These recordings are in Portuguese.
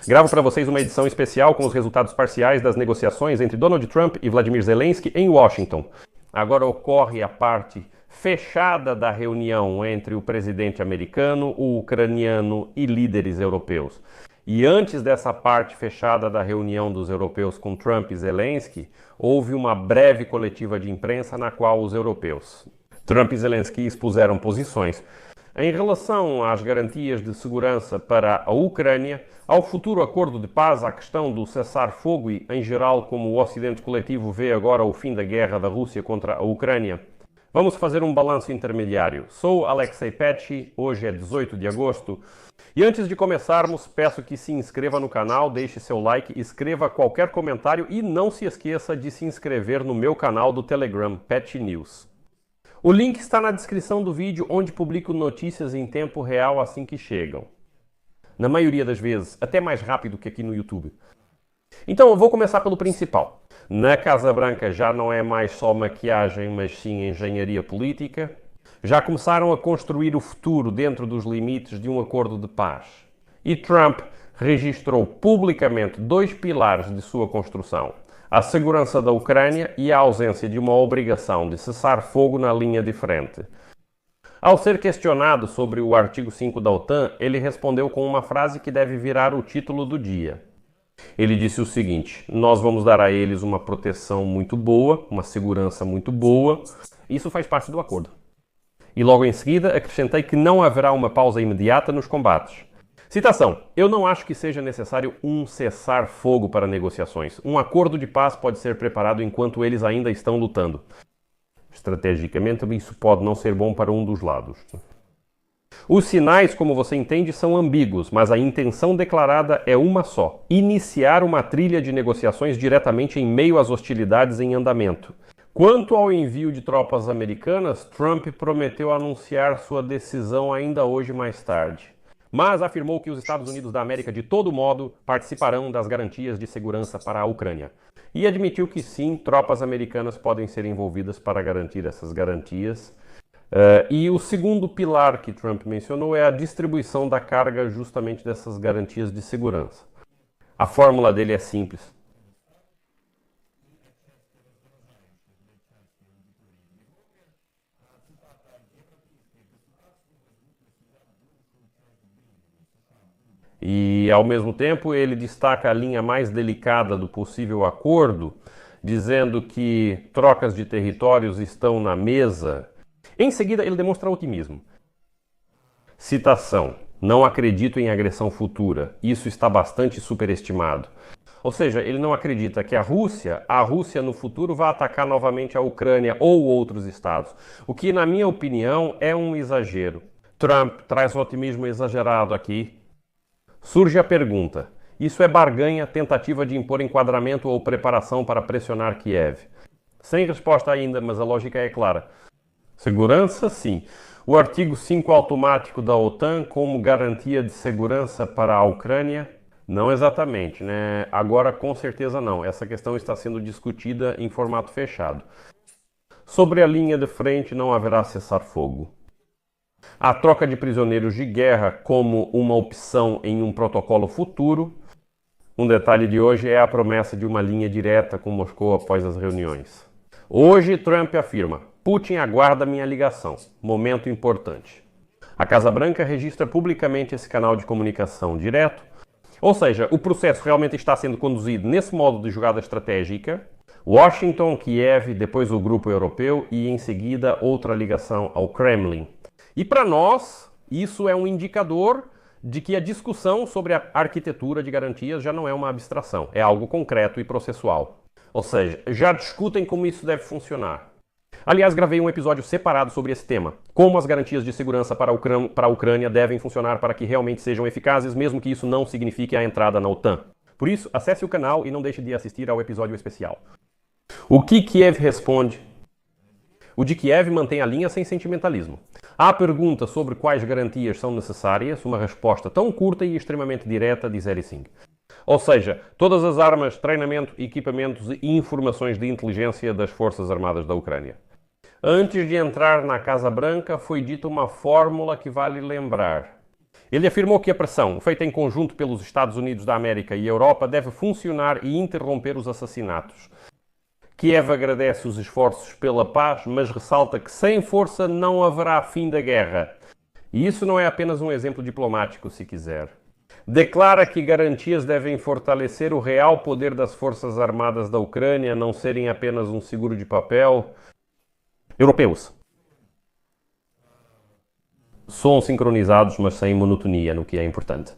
Gravo para vocês uma edição especial com os resultados parciais das negociações entre Donald Trump e Vladimir Zelensky em Washington. Agora ocorre a parte fechada da reunião entre o presidente americano, o ucraniano e líderes europeus. E antes dessa parte fechada da reunião dos europeus com Trump e Zelensky, houve uma breve coletiva de imprensa na qual os europeus, Trump e Zelensky, expuseram posições em relação às garantias de segurança para a Ucrânia, ao futuro acordo de paz, à questão do cessar-fogo e, em geral, como o Ocidente coletivo vê agora o fim da guerra da Rússia contra a Ucrânia. Vamos fazer um balanço intermediário. Sou Alexei Petchy, hoje é 18 de agosto. E antes de começarmos, peço que se inscreva no canal, deixe seu like, escreva qualquer comentário e não se esqueça de se inscrever no meu canal do Telegram, Petchy News. O link está na descrição do vídeo, onde publico notícias em tempo real assim que chegam. Na maioria das vezes, até mais rápido que aqui no YouTube. Então, eu vou começar pelo principal. Na Casa Branca já não é mais só maquiagem, mas sim engenharia política. Já começaram a construir o futuro dentro dos limites de um acordo de paz. E Trump registrou publicamente dois pilares de sua construção: a segurança da Ucrânia e a ausência de uma obrigação de cessar fogo na linha de frente. Ao ser questionado sobre o artigo 5 da OTAN, ele respondeu com uma frase que deve virar o título do dia. Ele disse o seguinte: nós vamos dar a eles uma proteção muito boa, uma segurança muito boa. Isso faz parte do acordo. E logo em seguida acrescentei que não haverá uma pausa imediata nos combates. Citação: eu não acho que seja necessário um cessar-fogo para negociações. Um acordo de paz pode ser preparado enquanto eles ainda estão lutando. Estrategicamente, isso pode não ser bom para um dos lados. Os sinais, como você entende, são ambíguos, mas a intenção declarada é uma só: iniciar uma trilha de negociações diretamente em meio às hostilidades em andamento. Quanto ao envio de tropas americanas, Trump prometeu anunciar sua decisão ainda hoje mais tarde, mas afirmou que os Estados Unidos da América, de todo modo, participarão das garantias de segurança para a Ucrânia. E admitiu que sim, tropas americanas podem ser envolvidas para garantir essas garantias. E o segundo pilar que Trump mencionou é a distribuição da carga justamente dessas garantias de segurança. A fórmula dele é simples. E, ao mesmo tempo, ele destaca a linha mais delicada do possível acordo, dizendo que trocas de territórios estão na mesa. Em seguida, ele demonstra otimismo. Citação: não acredito em agressão futura. Isso está bastante superestimado. Ou seja, ele não acredita que a Rússia no futuro vai atacar novamente a Ucrânia ou outros estados. O que, na minha opinião, é um exagero. Trump traz um otimismo exagerado aqui. Surge a pergunta: isso é barganha, tentativa de impor enquadramento ou preparação para pressionar Kiev? Sem resposta ainda, mas a lógica é clara. Segurança, sim. O artigo 5 automático da OTAN como garantia de segurança para a Ucrânia? Não exatamente, né? Agora, com certeza não. Essa questão está sendo discutida em formato fechado. Sobre a linha de frente, não haverá cessar-fogo. A troca de prisioneiros de guerra como uma opção em um protocolo futuro. Um detalhe de hoje é a promessa de uma linha direta com Moscou após as reuniões. Hoje, Trump afirma: Putin aguarda minha ligação. Momento importante. A Casa Branca registra publicamente esse canal de comunicação direto. Ou seja, o processo realmente está sendo conduzido nesse modo de jogada estratégica. Washington, Kiev, depois o grupo europeu e, em seguida, outra ligação ao Kremlin. E para nós, isso é um indicador de que a discussão sobre a arquitetura de garantias já não é uma abstração, é algo concreto e processual. Ou seja, já discutem como isso deve funcionar. Aliás, gravei um episódio separado sobre esse tema, como as garantias de segurança para a Ucrânia devem funcionar para que realmente sejam eficazes, mesmo que isso não signifique a entrada na OTAN. Por isso, acesse o canal e não deixe de assistir ao episódio especial. O que Kiev responde? O de Kiev mantém a linha sem sentimentalismo. À pergunta sobre quais garantias são necessárias, uma resposta tão curta e extremamente direta, diz Ericsson. Ou seja, todas as armas, treinamento, equipamentos e informações de inteligência das Forças Armadas da Ucrânia. Antes de entrar na Casa Branca, foi dita uma fórmula que vale lembrar. Ele afirmou que a pressão, feita em conjunto pelos Estados Unidos da América e Europa, deve funcionar e interromper os assassinatos. Kiev agradece os esforços pela paz, mas ressalta que sem força não haverá fim da guerra. E isso não é apenas um exemplo diplomático, se quiser. Declara que garantias devem fortalecer o real poder das Forças Armadas da Ucrânia, não serem apenas um seguro de papel. Europeus. Som sincronizados, mas sem monotonia, no que é importante.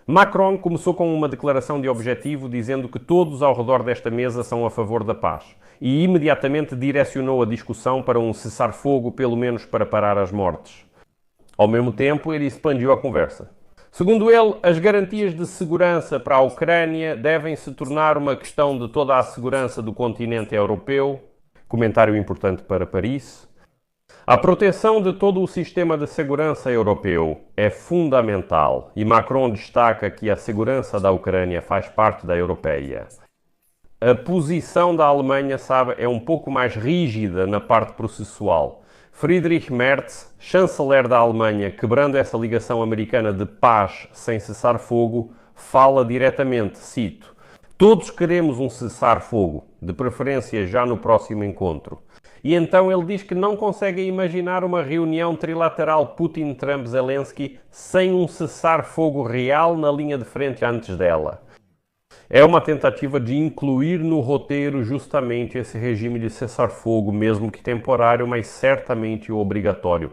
Macron começou com uma declaração de objetivo dizendo que todos ao redor desta mesa são a favor da paz e imediatamente direcionou a discussão para um cessar-fogo, pelo menos para parar as mortes. Ao mesmo tempo, ele expandiu a conversa. Segundo ele, as garantias de segurança para a Ucrânia devem se tornar uma questão de toda a segurança do continente europeu. Comentário importante para Paris. A proteção de todo o sistema de segurança europeu é fundamental e Macron destaca que a segurança da Ucrânia faz parte da europeia. A posição da Alemanha, sabe, é um pouco mais rígida na parte processual. Friedrich Merz, chanceler da Alemanha, quebrando essa ligação americana de paz sem cessar-fogo, fala diretamente, cito, todos queremos um cessar-fogo, de preferência já no próximo encontro. E então ele diz que não consegue imaginar uma reunião trilateral Putin-Trump-Zelensky sem um cessar-fogo real na linha de frente antes dela. É uma tentativa de incluir no roteiro justamente esse regime de cessar-fogo, mesmo que temporário, mas certamente obrigatório.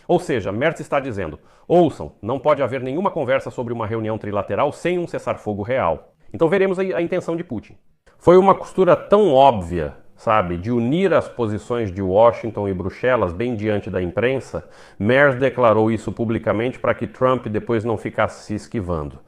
Ou seja, Merz está dizendo, ouçam, não pode haver nenhuma conversa sobre uma reunião trilateral sem um cessar-fogo real. Então veremos a intenção de Putin. Foi uma costura tão óbvia, sabe, de unir as posições de Washington e Bruxelas bem diante da imprensa. Merz declarou isso publicamente para que Trump depois não ficasse se esquivando.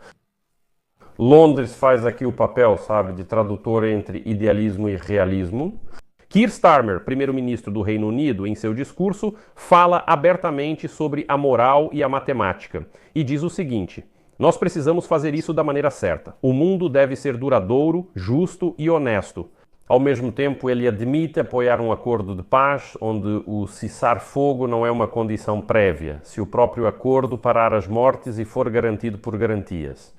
Londres faz aqui o papel, sabe, de tradutor entre idealismo e realismo. Keir Starmer, primeiro-ministro do Reino Unido, em seu discurso, fala abertamente sobre a moral e a matemática e diz o seguinte: nós precisamos fazer isso da maneira certa. O mundo deve ser duradouro, justo e honesto. Ao mesmo tempo, ele admite apoiar um acordo de paz onde o cessar-fogo não é uma condição prévia, se o próprio acordo parar as mortes e for garantido por garantias.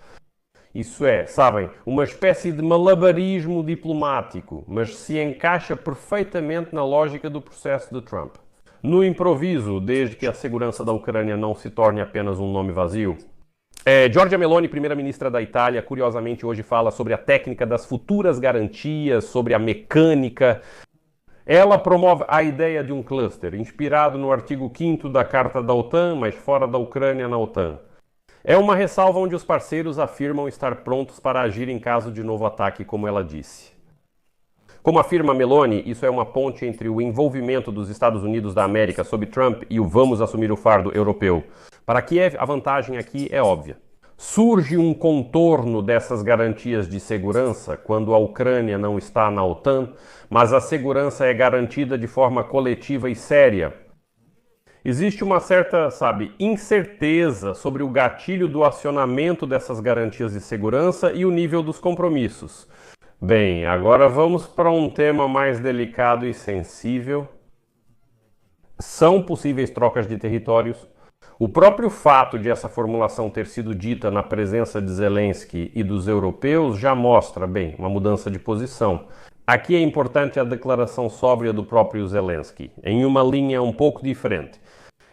Isso é, sabem, uma espécie de malabarismo diplomático, mas se encaixa perfeitamente na lógica do processo de Trump. No improviso, desde que a segurança da Ucrânia não se torne apenas um nome vazio. Giorgia Meloni, primeira-ministra da Itália, curiosamente hoje fala sobre a técnica das futuras garantias, sobre a mecânica. Ela promove a ideia de um cluster, inspirado no artigo 5º da Carta da OTAN, mas fora da Ucrânia na OTAN. É uma ressalva onde os parceiros afirmam estar prontos para agir em caso de novo ataque, como ela disse. Como afirma Meloni, isso é uma ponte entre o envolvimento dos Estados Unidos da América sob Trump e o vamos assumir o fardo europeu. Para Kiev, a vantagem aqui é óbvia. Surge um contorno dessas garantias de segurança quando a Ucrânia não está na OTAN, mas a segurança é garantida de forma coletiva e séria. Existe uma certa, sabe, incerteza sobre o gatilho do acionamento dessas garantias de segurança e o nível dos compromissos. Bem, agora vamos para um tema mais delicado e sensível. São possíveis trocas de territórios? O próprio fato de essa formulação ter sido dita na presença de Zelensky e dos europeus já mostra, bem, uma mudança de posição. Aqui é importante a declaração sóbria do próprio Zelensky, em uma linha um pouco diferente.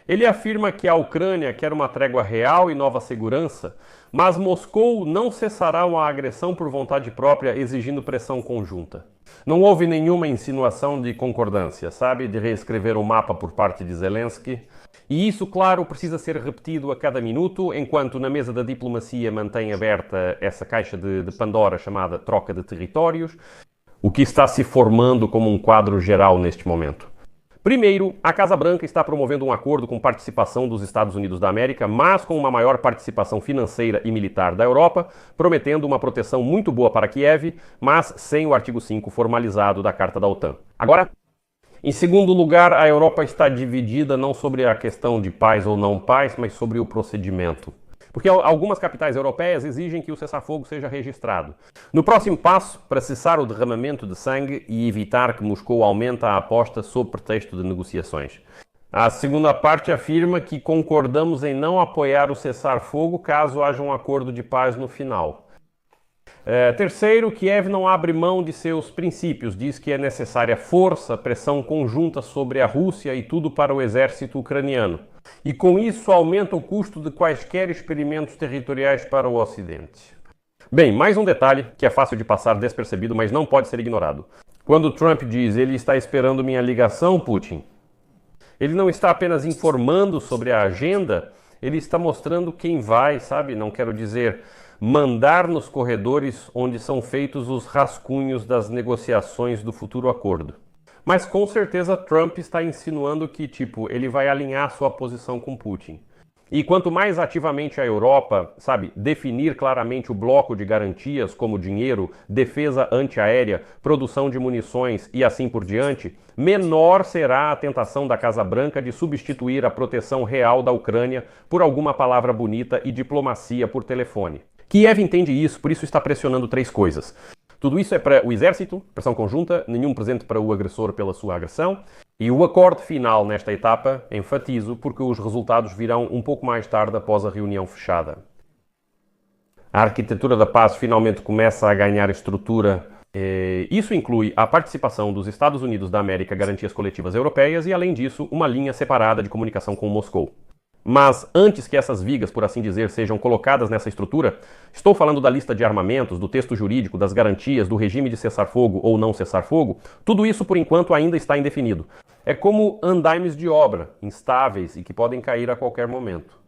Ele afirma que a Ucrânia quer uma trégua real e nova segurança, mas Moscou não cessará uma agressão por vontade própria exigindo pressão conjunta. Não houve nenhuma insinuação de concordância, sabe, de reescrever o mapa por parte de Zelensky. E isso, claro, precisa ser repetido a cada minuto, enquanto na mesa da diplomacia mantém aberta essa caixa de Pandora chamada troca de territórios, o que está se formando como um quadro geral neste momento. Primeiro, a Casa Branca está promovendo um acordo com participação dos Estados Unidos da América, mas com uma maior participação financeira e militar da Europa, prometendo uma proteção muito boa para Kiev, mas sem o artigo 5 formalizado da Carta da OTAN. Agora, em segundo lugar, a Europa está dividida não sobre a questão de paz ou não paz, mas sobre o procedimento. Porque algumas capitais europeias exigem que o cessar-fogo seja registrado. No próximo passo, para cessar o derramamento de sangue e evitar que Moscou aumente a aposta sob pretexto de negociações. A segunda parte afirma que concordamos em não apoiar o cessar-fogo caso haja um acordo de paz no final. Terceiro, Kiev não abre mão de seus princípios, diz que é necessária força, pressão conjunta sobre a Rússia e tudo para o exército ucraniano. E com isso aumenta o custo de quaisquer experimentos territoriais para o Ocidente. Bem, mais um detalhe que é fácil de passar despercebido, mas não pode ser ignorado. Quando Trump diz ele está esperando minha ligação, Putin, ele não está apenas informando sobre a agenda, ele está mostrando quem vai, sabe? Não quero dizer mandar nos corredores onde são feitos os rascunhos das negociações do futuro acordo. Mas com certeza Trump está insinuando que, ele vai alinhar sua posição com Putin. E quanto mais ativamente a Europa, definir claramente o bloco de garantias como dinheiro, defesa antiaérea, produção de munições e assim por diante, menor será a tentação da Casa Branca de substituir a proteção real da Ucrânia por alguma palavra bonita e diplomacia por telefone. Kiev entende isso, por isso está pressionando 3 coisas. Tudo isso é para o exército, pressão conjunta, nenhum presente para o agressor pela sua agressão. E o acordo final nesta etapa, enfatizo, porque os resultados virão um pouco mais tarde após a reunião fechada. A arquitetura da paz finalmente começa a ganhar estrutura. Isso inclui a participação dos Estados Unidos da América, garantias coletivas europeias e, além disso, uma linha separada de comunicação com Moscou. Mas antes que essas vigas, por assim dizer, sejam colocadas nessa estrutura, estou falando da lista de armamentos, do texto jurídico, das garantias, do regime de cessar-fogo ou não cessar-fogo, tudo isso por enquanto ainda está indefinido. É como andaimes de obra, instáveis e que podem cair a qualquer momento.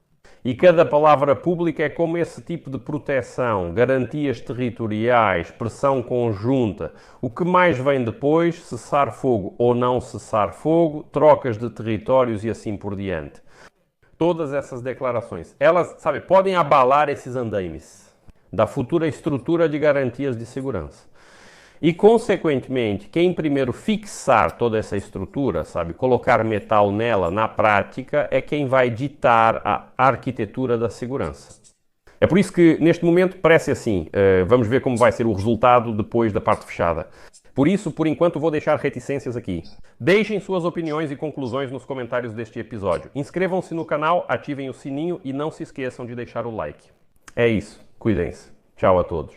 E cada palavra pública é como esse tipo de proteção, garantias territoriais, pressão conjunta. O que mais vem depois, cessar-fogo ou não cessar-fogo, trocas de territórios e assim por diante. Todas essas declarações, elas, podem abalar esses andaimes da futura estrutura de garantias de segurança. E, consequentemente, quem primeiro fixar toda essa estrutura, colocar metal nela na prática, é quem vai ditar a arquitetura da segurança. É por isso que, neste momento, parece assim. Vamos ver como vai ser o resultado depois da parte fechada. Por isso, por enquanto, vou deixar reticências aqui. Deixem suas opiniões e conclusões nos comentários deste episódio. Inscrevam-se no canal, ativem o sininho e não se esqueçam de deixar o like. É isso. Cuidem-se. Tchau a todos.